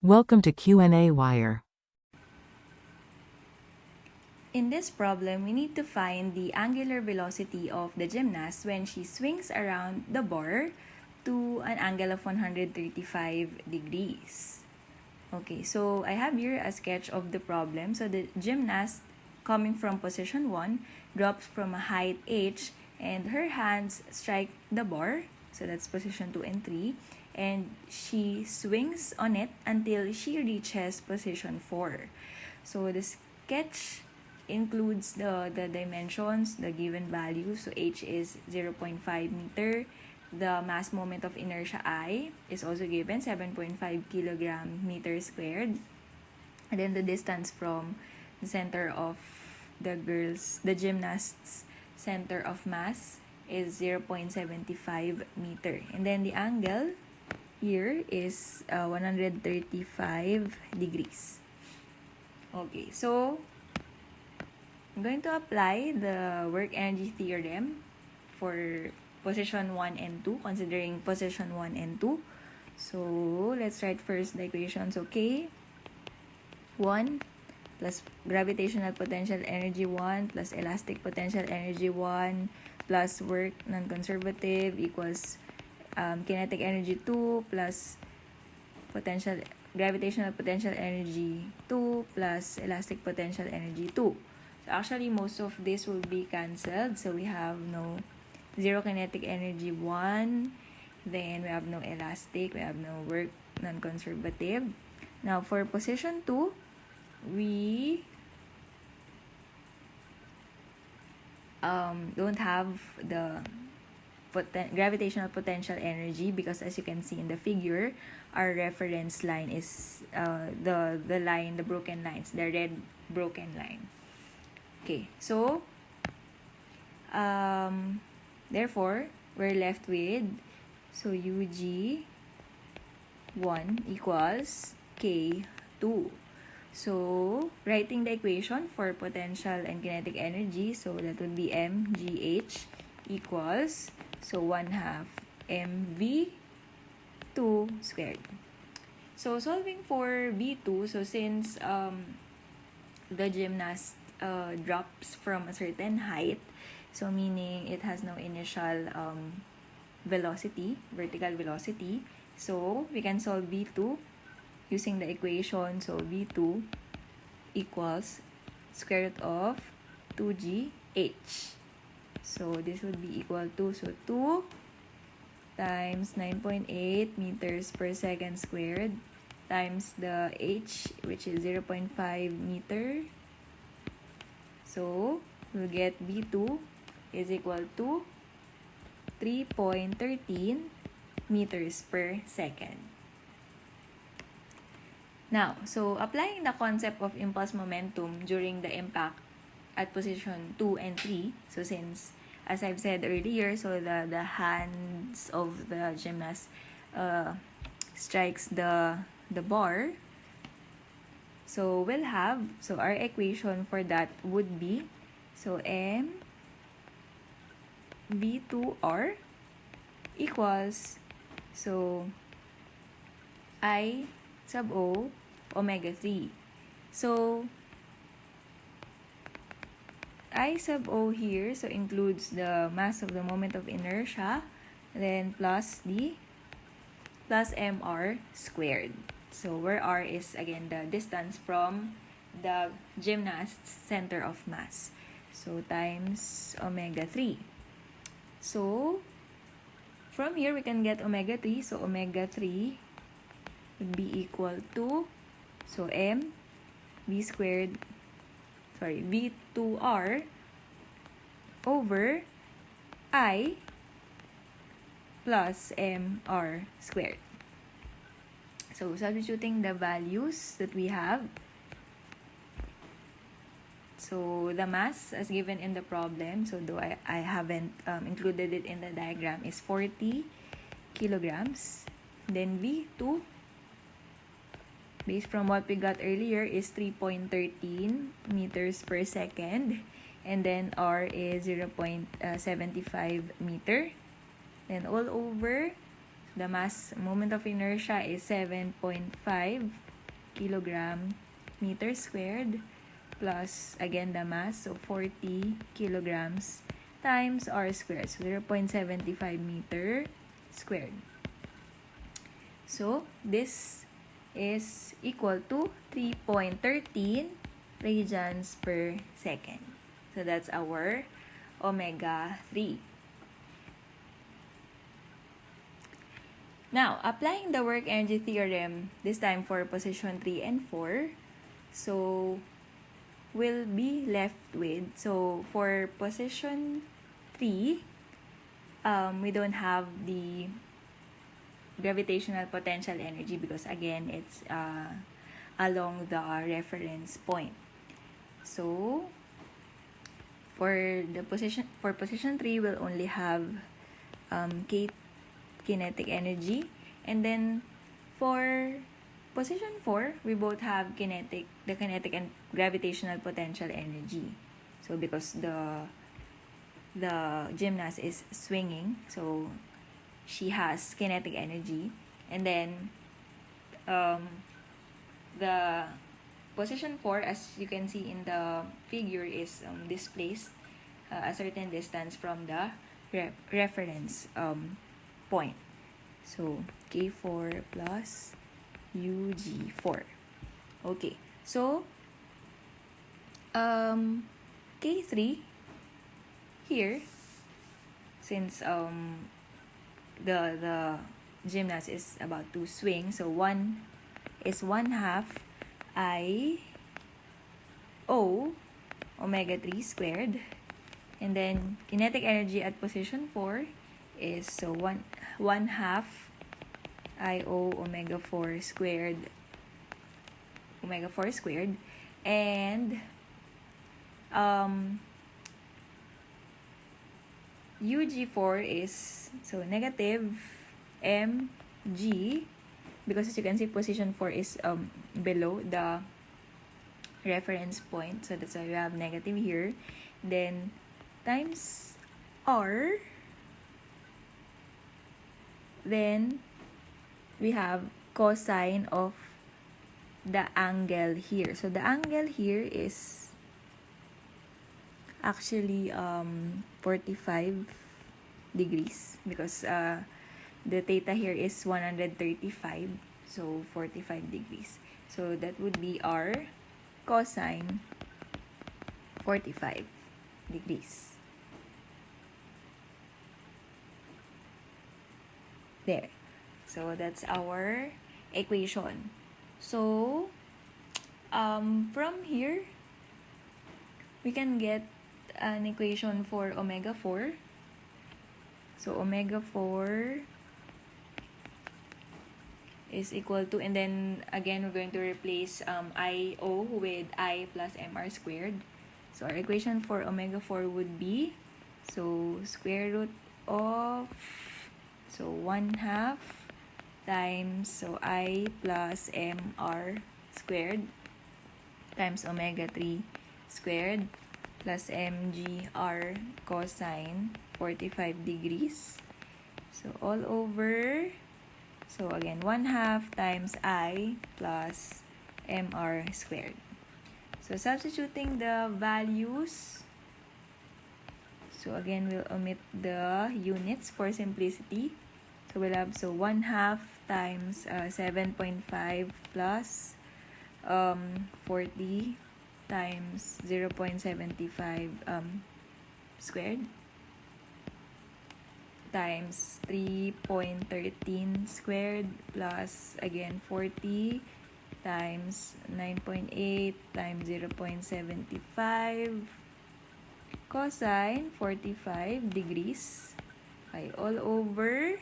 Welcome to qnawire. In this problem, we need to find the angular velocity of the gymnast when she swings around the bar to an angle of 135 degrees. Okay, so I have here a sketch of the problem. So the gymnast coming from position 1 drops from a height h and her hands strike the bar. So that's position 2 and 3. And she swings on it until she reaches position 4. So the sketch includes the dimensions, the given value. So h is 0.5 meter. The mass moment of inertia I is also given, 7.5 kilogram meter squared. And then the distance from the center of the gymnast's center of mass is 0.75 meter. And then the angle here is 135 degrees. Okay, so I'm going to apply the work energy theorem for position 1 and 2, considering position 1 and 2. So let's write first the equations. Okay, 1 plus gravitational potential energy 1 plus elastic potential energy 1 plus work non-conservative equals kinetic energy 2 plus gravitational potential energy 2 plus elastic potential energy 2. So actually most of this will be cancelled. So we have no 0 kinetic energy 1, then we have no elastic, we have no work non-conservative. Now for position 2, we don't have the gravitational potential energy because, as you can see in the figure, our reference line is the broken lines, the red broken line. Okay, so therefore we're left with, so UG1 equals K2. So writing the equation for potential and kinetic energy, so that would be mgh equals, so 1/2 mv2 squared. So solving for v2, so since the gymnast drops from a certain height, so meaning it has no initial velocity, vertical velocity, so we can solve v2 using the equation. So v2 equals square root of 2gh. So this would be equal to, so 2 times 9.8 meters per second squared times the h, which is 0.5 meter. So we'll get v2 is equal to 3.13 meters per second. Now, so applying the concept of impulse momentum during the impact at position 2 and 3, so since, as I've said earlier, so the hands of the gymnast strikes the bar, so we'll have, so our equation for that would be, so m v2r equals, so I sub O omega 3. So I sub O here, so includes the mass of the moment of inertia, then plus mr squared. So where r is again the distance from the gymnast's center of mass. So times omega 3. So from here we can get omega 3. So omega 3 would be equal to, so m v2r over I plus mr squared. So substituting the values that we have, so the mass as given in the problem, so though I haven't included it in the diagram, is 40 kilograms. Then v2, based from what we got earlier, is 3.13 meters per second. And then r is 0.75 meter. Then all over, the mass moment of inertia is 7.5 kilogram meter squared plus, again, the mass, so 40 kilograms times r squared, so 0.75 meter squared. So, this is equal to 3.13 radians per second. So, that's our omega 3. Now, applying the work energy theorem, this time for position 3 and 4, so we'll be left with, so for position 3, we don't have the gravitational potential energy because again, it's along the reference point. So, for position 3, we'll only have kinetic energy, and then for position 4, we both have the kinetic and gravitational potential energy. So because the gymnast is swinging, so she has kinetic energy, and then the position 4, as you can see in the figure, is displaced a certain distance from the reference point. So, K4 plus UG4. Okay. So, K3 here, since the gymnast is about to swing, so 1 is 1/2 I O omega 3 squared, and then kinetic energy at position 4 is so 1/2 I/O omega 4 squared, and UG4 is so negative mg, because as you can see, position 4 is below the reference point, so that's why we have negative here. Then times r, then we have cosine of the angle here. So the angle here is actually 45 degrees, because the theta here is 135, so 45 degrees. So that would be our cosine 45 degrees. There. So that's our equation. So from here, we can get an equation for omega 4. So omega 4 is equal to, and then again, we're going to replace IO with I plus MR squared. So our equation for omega 4 would be, so square root of, so 1/2 times, so I plus MR squared times omega 3 squared plus mgr cosine 45 degrees. So all over, so again, 1/2 times I plus mr squared. So substituting the values, so again, we'll omit the units for simplicity. So we'll have, so 1/2 times 7.5 plus 40 times 0.75 squared times 3.13 squared plus again 40 times 9.8 times 0.75 cosine 45 degrees by all over,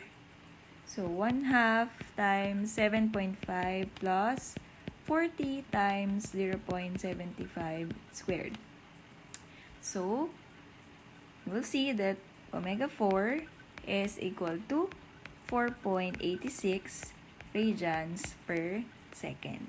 so 1/2 times 7.5 plus 40 times 0.75 squared. So, we'll see that omega 4 is equal to 4.86 radians per second.